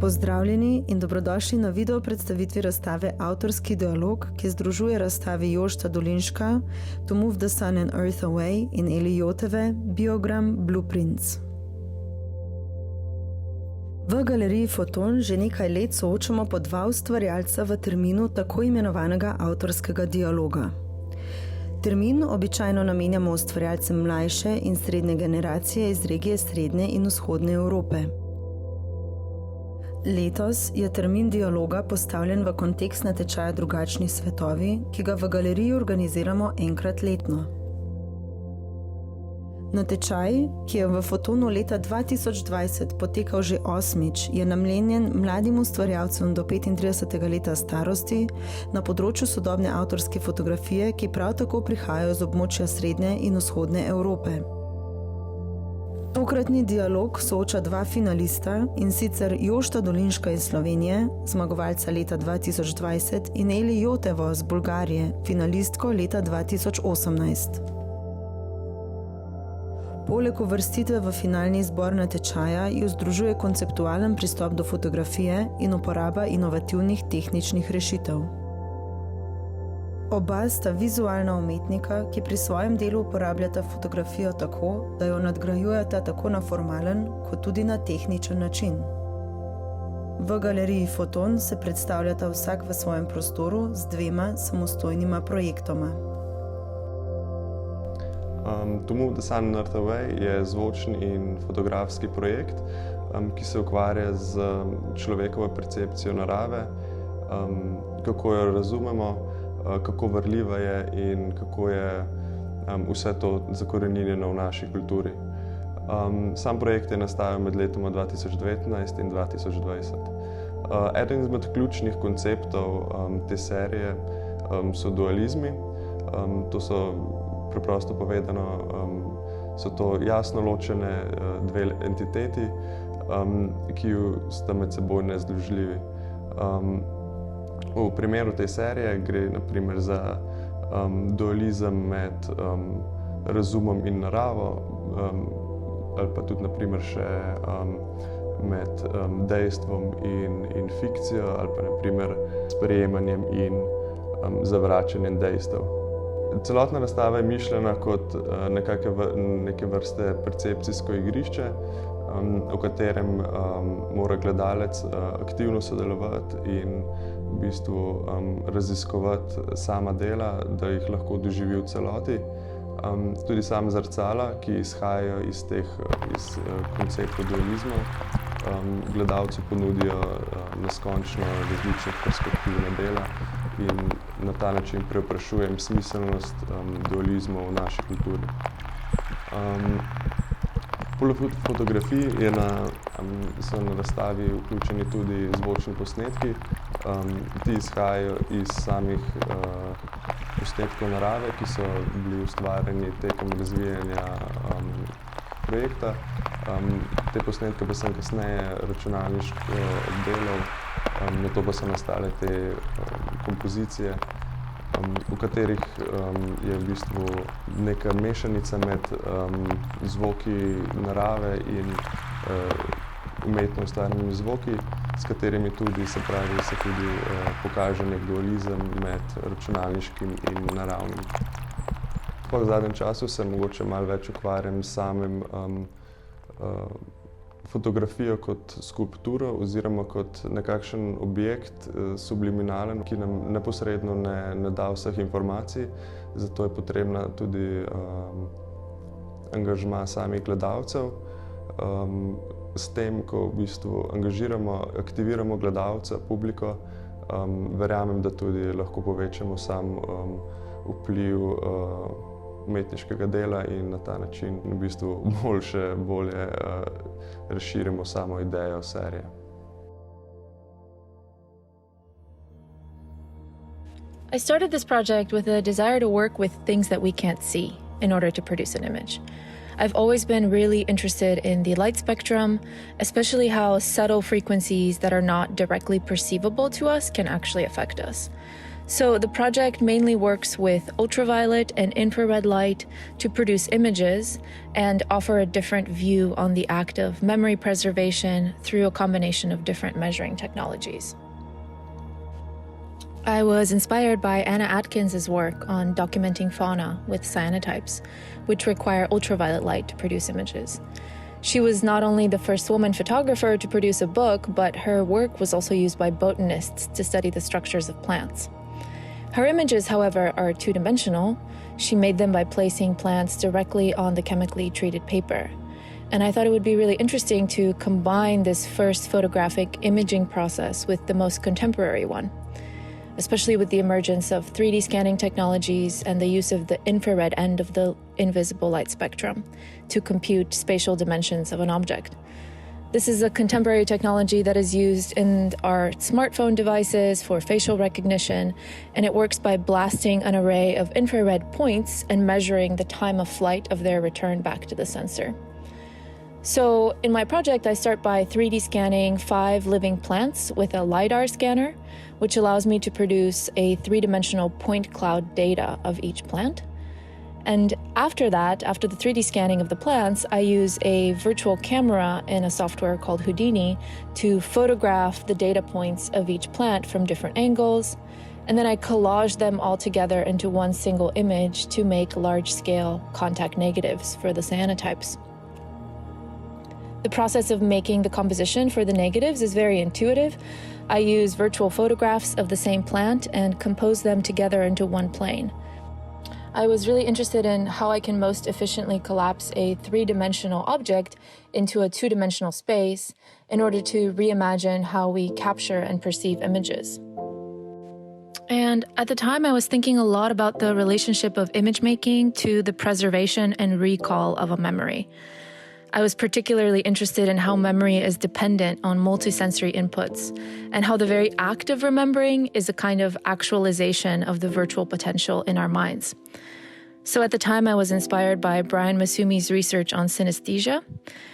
Pozdravljeni in dobrodošli na video predstavitvi razstave Avtorski dialog, ki združuje razstavi Jošta Dolinška, To Move the Sun and Earth Away in Joteve, Biogram, Blueprints. V galeriji Photon že nekaj let soočamo po dva ustvarjalca v terminu tako imenovanega avtorskega dialoga. Termin običajno namenjamo ustvarjalcem mlajše in srednje generacije iz regije Srednje in Vzhodne Evrope. Letos je termin dialoga postavljen v kontekst natečaja Drugačni svetovi, ki ga v galeriji organiziramo enkrat letno. Natečaj, ki je v Photonu leta 2020 potekal že 8. je namenjen mladim ustvarjalcem do 35. leta starosti na področju sodobne avtorske fotografije, ki prav tako prihajajo z območja Srednje in Vzhodne Evrope. Tokratni dialog sooča dva finalista, in sicer Jošta Dolinška iz Slovenije, zmagovalca leta 2020, in Jotevo z Bolgarije, finalistko leta 2018. Poleg uvrstitve v finalni izbor natečaja jo združuje konceptualen pristop do fotografije in uporaba inovativnih tehničnih rešitev. Oba sta vizualna umetnika, ki pri svojem delu uporabljata fotografijo tako, da jo nadgrajujeta tako na formalen, kot tudi na tehničen način. V galeriji Photon se predstavljata vsak v svojem prostoru z dvema samostojnima projektoma. To Move the Sun and Earth Away je zvočni in fotografski projekt, ki se ukvarja z človekovo percepcijo narave, kako jo razumemo, kako varljiva je in kako je vse to zakoreninjeno v naši kulturi. Sam projekt je nastajal med letoma 2019 in 2020. Eden izmed ključnih konceptov te serije so dualizmi. To so, preprosto povedano, so to jasno ločene dve entiteti, ki sta med seboj nezdružljivi. V primeru te serije gre na primer za dualizem med razumom in naravo, ali pa tudi na primer še med dejstvom in fikcijo, ali pa na primer sprejemanjem in zavračanjem dejstev. Celotna razstava je mišljena kot neke vrste percepcijsko igrišče, v katerem mora gledalec aktivno sodelovati in v bistvu raziskovati sama dela, da jih lahko doživi v celoti. Tudi sam zrcala, ki izhajajo iz konceptov dualizmov, gledalcu ponudijo neskončno različne perspektivne dela in na ta način preoprašujem smiselnost dualizmov v naši kulturi. Poleg fotografij so na razstavi vključeni tudi zvočni posnetki. Ti izhajajo iz samih posnetkov narave, ki so bili ustvarjeni tekom razvijanja projekta. Te posnetke pa sem kasneje računalniško obdelal, nato pa so nastale te kompozicije, v katerih je v bistvu neka mešanica med zvoki narave in umetno ustvarjenimi zvoki, s katerimi se tudi pokaže nek dualizem med računalniškim in naravnim. V zadnjem času se mogoče malo več ukvarjam s samim fotografijo kot skulpturo oziroma kot nekakšen objekt subliminalen, ki nam neposredno ne da vseh informacij, zato je potrebna tudi angažma samih gledalcev. S tem, ko v bistvu aktiviramo gledalca, publiko, verjamem, da tudi lahko povečamo sam vpliv umetniškega dela in na ta način v bistvu bolje razširimo samo idejo serije. I started this project with a desire to work with things that we can't see in order to produce an image. I've always been really interested in the light spectrum, especially how subtle frequencies that are not directly perceivable to us can actually affect us. So the project mainly works with ultraviolet and infrared light to produce images and offer a different view on the act of memory preservation through a combination of different measuring technologies. I was inspired by Anna Atkins's work on documenting fauna with cyanotypes, which require ultraviolet light to produce images. She was not only the first woman photographer to produce a book, but her work was also used by botanists to study the structures of plants. Her images, however, are two-dimensional. She made them by placing plants directly on the chemically treated paper. And I thought it would be really interesting to combine this first photographic imaging process with the most contemporary one, especially with the emergence of 3D scanning technologies and the use of the infrared end of the invisible light spectrum to compute spatial dimensions of an object. This is a contemporary technology that is used in our smartphone devices for facial recognition, and it works by blasting an array of infrared points and measuring the time of flight of their return back to the sensor. So in my project, I start by 3D scanning 5 living plants with a LiDAR scanner, which allows me to produce a 3-dimensional point cloud data of each plant. And after that, after the 3D scanning of the plants, I use a virtual camera in a software called Houdini to photograph the data points of each plant from different angles. And then I collage them all together into one single image to make large-scale contact negatives for the cyanotypes. The process of making the composition for the negatives is very intuitive. I use virtual photographs of the same plant and compose them together into one plane. I was really interested in how I can most efficiently collapse a 3-dimensional object into a 2-dimensional space in order to reimagine how we capture and perceive images. And at the time, I was thinking a lot about the relationship of image making to the preservation and recall of a memory. I was particularly interested in how memory is dependent on multisensory inputs, and how the very act of remembering is a kind of actualization of the virtual potential in our minds. So at the time, I was inspired by Brian Masumi's research on synesthesia,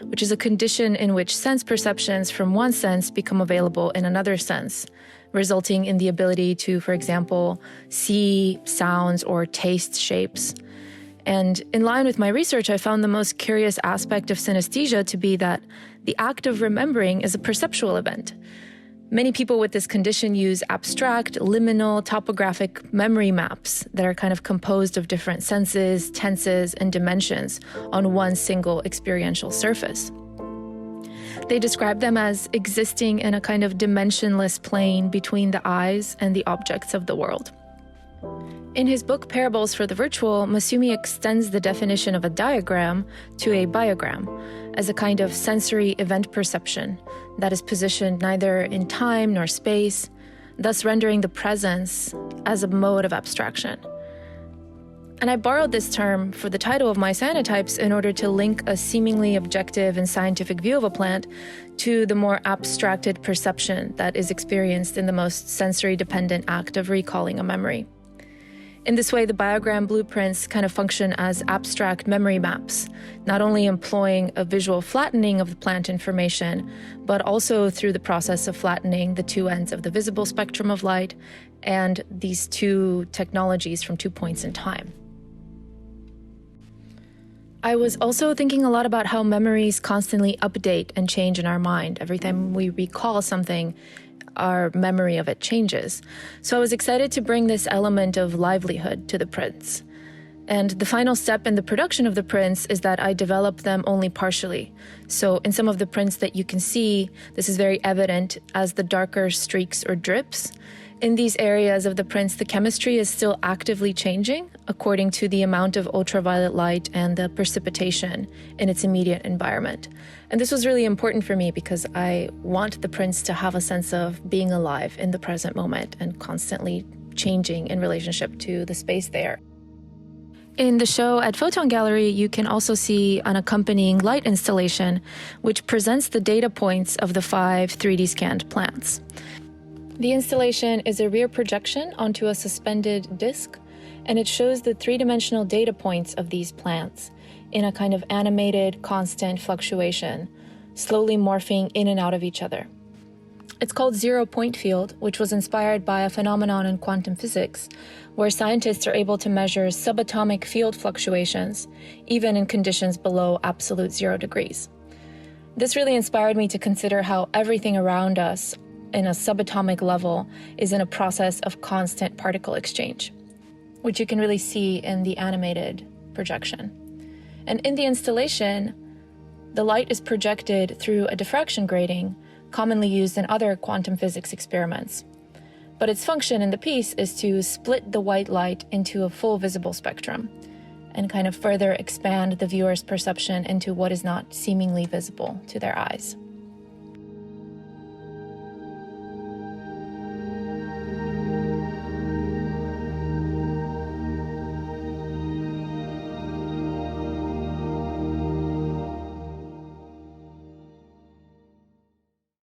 which is a condition in which sense perceptions from one sense become available in another sense, resulting in the ability to, for example, see sounds or taste shapes. And in line with my research, I found the most curious aspect of synesthesia to be that the act of remembering is a perceptual event. Many people with this condition use abstract, liminal, topographic memory maps that are kind of composed of different senses, tenses, and dimensions on one single experiential surface. They describe them as existing in a kind of dimensionless plane between the eyes and the objects of the world. In his book Parables for the Virtual, Masumi extends the definition of a diagram to a biogram as a kind of sensory event perception that is positioned neither in time nor space, thus rendering the presence as a mode of abstraction. And I borrowed this term for the title of my cyanotypes in order to link a seemingly objective and scientific view of a plant to the more abstracted perception that is experienced in the most sensory-dependent act of recalling a memory. In this way, the biogram blueprints kind of function as abstract memory maps, not only employing a visual flattening of the plant information, but also through the process of flattening the two ends of the visible spectrum of light and these two technologies from 2 points in time. I was also thinking a lot about how memories constantly update and change in our mind. Every time we recall something, our memory of it changes. So I was excited to bring this element of livelihood to the prints. And the final step in the production of the prints is that I develop them only partially. So in some of the prints that you can see, this is very evident as the darker streaks or drips. In these areas of the prints, the chemistry is still actively changing according to the amount of ultraviolet light and the precipitation in its immediate environment. And this was really important for me because I want the prints to have a sense of being alive in the present moment and constantly changing in relationship to the space there. In the show at Photon Gallery, you can also see an accompanying light installation, which presents the data points of the 5 3D scanned plants. The installation is a rear projection onto a suspended disc, and it shows the 3-dimensional data points of these plants in a kind of animated, constant fluctuation, slowly morphing in and out of each other. It's called zero-point field, which was inspired by a phenomenon in quantum physics, where scientists are able to measure subatomic field fluctuations, even in conditions below absolute 0 degrees. This really inspired me to consider how everything around us in a subatomic level is in a process of constant particle exchange, which you can really see in the animated projection. And in the installation, the light is projected through a diffraction grating commonly used in other quantum physics experiments. But its function in the piece is to split the white light into a full visible spectrum and kind of further expand the viewer's perception into what is not seemingly visible to their eyes.